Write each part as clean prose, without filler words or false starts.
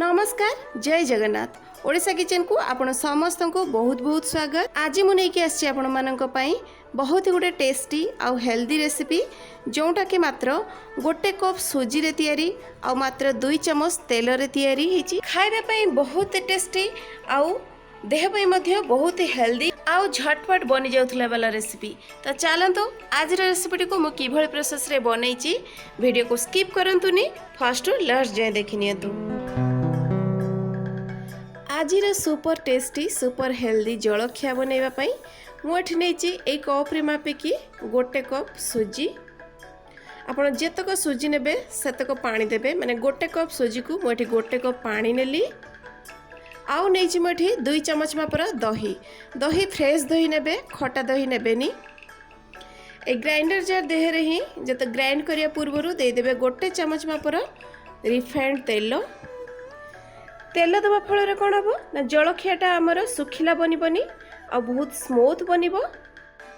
नमस्कार जय जगन्नाथ ओडिशा किचन को आपण समस्त को बहुत बहुत स्वागत। आज मुझे आपण मानक पई बहुत ही गोटे टेस्टी आउ हेल्दी रेसिपी जोटा कि मात्र गोटे कप सूजी रे तैयारी आउ मात्र 2 चम्मच तेल रे तैयारी हिची खाइबा पई बहुत टेस्टी आउ देह पई मध्य बहुत ही हेल्दी आउ झटपट बनी जाउथला वाला रेसिपी। तो चलंतु आज रेसिपी को मु किभଳି प्रोसेस रे बनैची वीडियो को स्किप करंतुनी फर्स्ट टू लास्ट जाय देखिनियंतु। आज सुपर टेस्टी सुपर हेल्दी जलखिया बनैबा पई मुठी नहीं ये कप रे मापिकी गोटे कप सूजी आपण जेतक सूजी नेबे सेतक पानी देबे माने गोटे कप सूजी को मुठी गोटे कप पानी नेली आउ नहीं मुठी 2 चम्मच मापर दही दही फ्रेश दही नेबे खटा दही नेबेनी ए ग्राइंडर जार देहरे ही जत ग्राइंड करिया पूर्वरु दे देबे गोटे चम्मच मापर रिफाइंड तेल तेल दबा फल कौन हम ना जलखियाटा आमर सुखिला बनबनी आ बहुत स्मूथ बनब।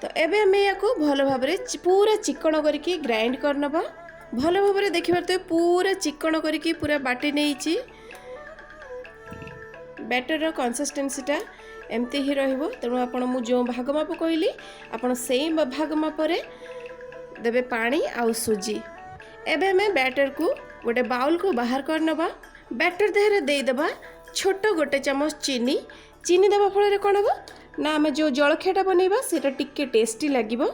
तो एबे हमें या भल भाव पूरा चिकन करके ग्राइंड करनबा भल भाव देखिए तो पूरा चिकन करके पूरा बाटी नहीं बैटर कंसिस्टेंसीटा एमती ही रहिबो। तेणु आपण मु जो भाग माप कहली आपण सेही भाग मापरे देबे पानी आउ सूजी। एबे हमें बैटर को गोटे बाउल को बाहर करनबा बैटर देहरे दे देबा छोट गोटे चम्मच चीनी चीनी देबा फल कौन हम ना आम जो जलखियाटा बनैबा सेटा टिके टेस्टी लागिबो।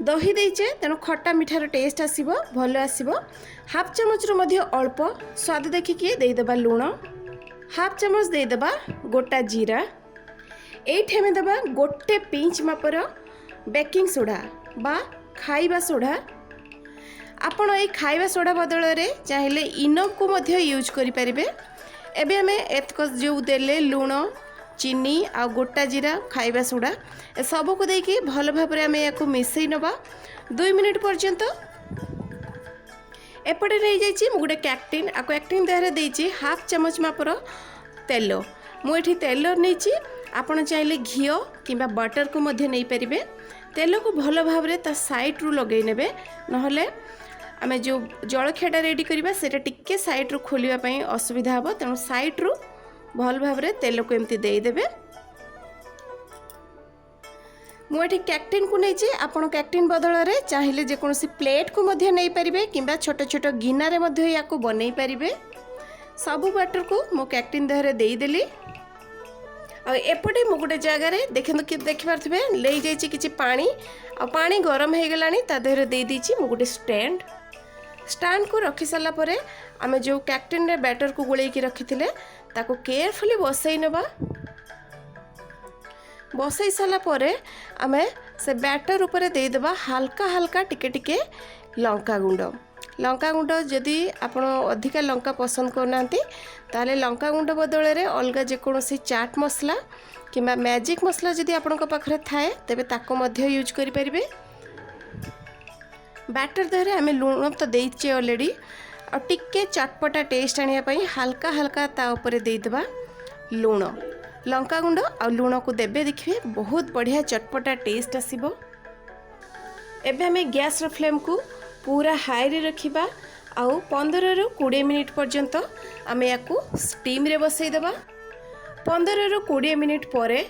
दही देचे तेणु खट्टा मिठार टेस्ट आसीबो भल आसीबो। हाफ चम्मच रो मध्य अल्प स्वाद देखिकी दे देबा लूण हाफ चम्मच दे देबा गोटा जीरा एठी हमें देबा गोटे पिंच मापर बेकिंग सोडा बा खाइबा सोडा। आपण ये खाइबा सोडा बदल रे चाहिले इनो को मध्य यूज करि परिबे। एबे हमें एतक जो देले लूण चीनी आ गोटा जीरा खाइबा सोडा ए सब को देकी भल भाव रे हमें याको मिसई नबा 2 मिनिट पर्यंत। एपटे रही जाइए गोटे कैक्टिन आ कैक्टिन देहरे देइछि हाफ चम्मच मापर तेल मुझे तेल नहीं आपड़ चाहिए घी किंबा बटर को मध्य नहीं पारे तेल को भल भाव रे ता साइड रू लगे नेबे नहले आमे जो जलखियाटा रेडी करबा सेटा टिके साइड रू खोलिबा पई असुविधा हबो। तेणु साइड रू भल भाव रे तेल को एमती दे देबे। मुझे कैक्टिन को नहीं आपड़ कैक्टिन बदल रे चाहिए जेकोसी प्लेट को मध्य नहीं पारे किंबा छोट छोट गिनारे मध्य याको बनई पारे। सबू बैटर को मो कैक्टिन देहरे देदेली आ एपटे मु गोटे जगार देखिपे ले जाइए किसी पानी आ पानी गरम हो गलानी ता देहरे दे दीची मु गोटे स्टैंड को रखी सारा पर आम जो कैक्टिन रे बैटर को गोले रखी ताको केयरफुली बसई नबा। बसई सारा पर आमे से बैटर ऊपर दे देबा हल्का हल्का टिके टिके लंका गुंड जदि आपण अधिका लंका पसंद करना ताले लंका गुंड बदल रे अलगा जेकोसी चाट मसला किंबा मैजिक मसला जदि आपण पाखरे थाए तेबे ताको मध्य यूज करि परिबे। बैटर देहरे आमे लूण तो देइचे ऑलरेडी आ टिके चटपटा टेस्ट आनिया पई हल्का हल्का ता ऊपर दे देबा लूण लंका गुंड आ लूण को देबे देखिए बहुत बढ़िया चटपटा टेस्ट आसीबो। एबे हमें गैस रो फ्लेम को पूरा हाई रे रखिबा आउ 15 रु 20 मिनिट पर्यंत आमे याकू स्टीम रे बसई देबा। 15 रु 20 मिनिट परे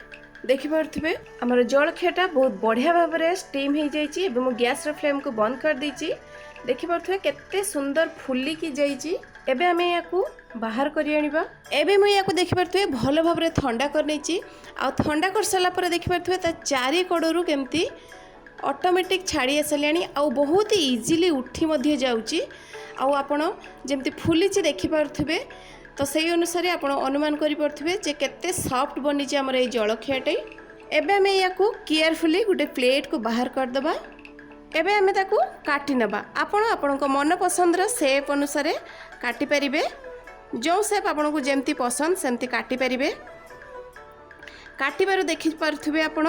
देखि पारथिबे हमर जलखियाटा बहुत बढ़िया भाव रे स्टीम हो जाइछि। एबे मु गैस रो फ्लेम को बंद कर दीची देखि पारथिबे केते सुंदर फुल्ली की जाइछि। एबे हमें याकू बाहर करि आनिबा। एबे मु याकू देखि पारथिबे भलो भाव रे ठंडा कर नैछि आ ठंडा कर साला पर देखि पारथिबे ता चारि कोडरू केमती ऑटोमेटिक छाड़ी आसलानी आ बहुत इजीली उठी मध्य जाउची आ आपण जेमती फुलीची देखि पारथिबे तो सही अनुसार आपण अनुमान करि पारथिबे जे केते सॉफ्ट बनी जे हमर ए जलखियाटे। एबे हमें याकू केयरफुली गोटे प्लेट को बाहर कर दबा। एबे हमें ताकू काटी नबा आपण आपणको मन पसंद रो शेप अनुसार काटी परिबे जो शेप आपण को जेमती पसंद सेमती काटी परिबे। काटी बार देखि पारथिबे आपण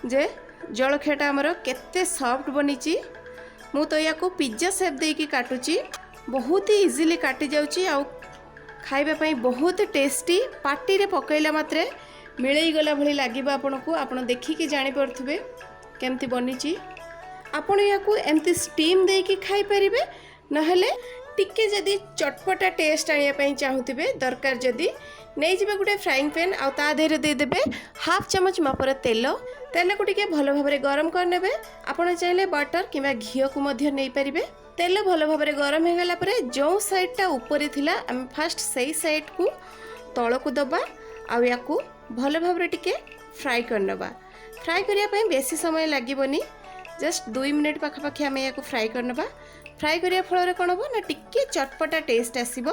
जे जलखियाटा आमर केते सॉफ्ट बनीची। मु तो याको पिज्जा शेप देकी काटुची बहुत ही इजीली काटी जाउची आ खाइबा पई बहुत टेस्टी पार्टी रे पकैला मात्रे मिलई गला भली लागिबा आपनको आपण देखिकी जानि परथुबे केमती बनीची। आपण याको एमती स्टीम देकी खाई परिबे नहले टिके जदि चटपटा टेस्ट आने चाहूबे दरकार जदि नहीं जी गोटे फ्राइंग पैन आ देहरे देदेवे हाफ चमच मापर तेल तेल को टिके भल भाव गरम करने आपड़ चाहिए बटर कि घी को नहीं पारे तेल भल भाव गरम हो गला जो साइडटा ऊपर थिला आम फास्ट सही साइड को तल को दबा आउ या भल भाव टिके फ्राई करनबा फ्राई करने बेसी समय लगभग जस्ट 2 मिनट पाखापाखि आम या फ्राई करनबा फ्राई करिया फल कौन हम ना टिके चटपटा टेस्ट आसीबो।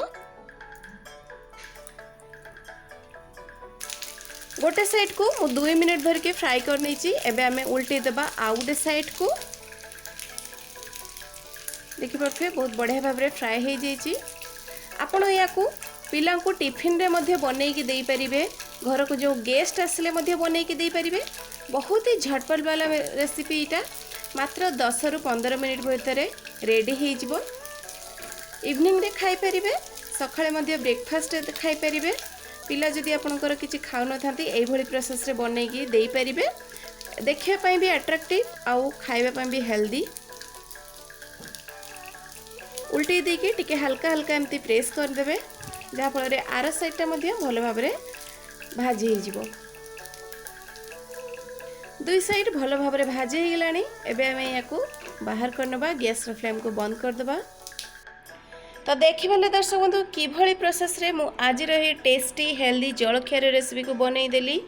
गोटे साइड को मु 2 मिनट धर के फ्राई कर नहीं एबे आमे उल्टे देबा आउ गोटे साइड को देखि पारे बहुत बढ़िया भाव में फ्राई हो जाइए। आपण या पिला को टिफिन रे मध्य बनै कि दे परिबे घर को जो गेस्ट आसिले मध्य बनै कि दे परिबे बहुत ही झटपट वाला रेसिपी इटा मात्र 10 रु 15 मिनिट भितर रेडी हो जिवो। इवनिंग रे खाई परिबे सखाळे मध्य ब्रेकफास्ट खाई परिबे पिला जदि आपनकर किछि खाउ न थांती एई भली प्रोसेस रे बनै कि देई परिबे देखिया पई भी अट्रैक्टिव आउ खाइबा पई भी हेल्दी। उल्टी देके टिके हल्का हल्का एमती प्रेस कर देबे जहा फल रे आर साइडटा मध्य भल भाव रे भाजी हो जिवो। दुई साइड भल भाव में भाजी हो गलानी एबे आमे याकू बाहर करनबा गैस फ्लेम को बंद कर देबा। तो देखिबले दर्शक बंधु किभली प्रोसेस रे मु आज रही टेस्टी हेल्दी जलखिया रेसिपी को बनई देली।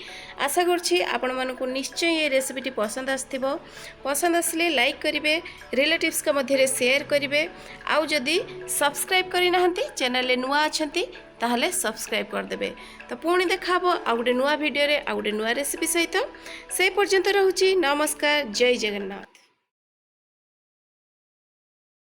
आशा करछि आपण मानको निश्चय ये रेसिपीटी पसंद आस्थिबो। पसंद आसले लाइक करिवे रिलेटिव्स का मध्य रे शेयर करिवे आउ जदि सब्सक्राइब करि नाहंती चैनल ले नुआ अछंती ताहले सब्सक्राइब कर देबे। तो पुणी देखाबो आ गुटे नुआ वीडियो रे आ गुटे नुआ रेसिपी सहित से पर्यंत रहउची। नमस्कार, जय जगन्नाथ।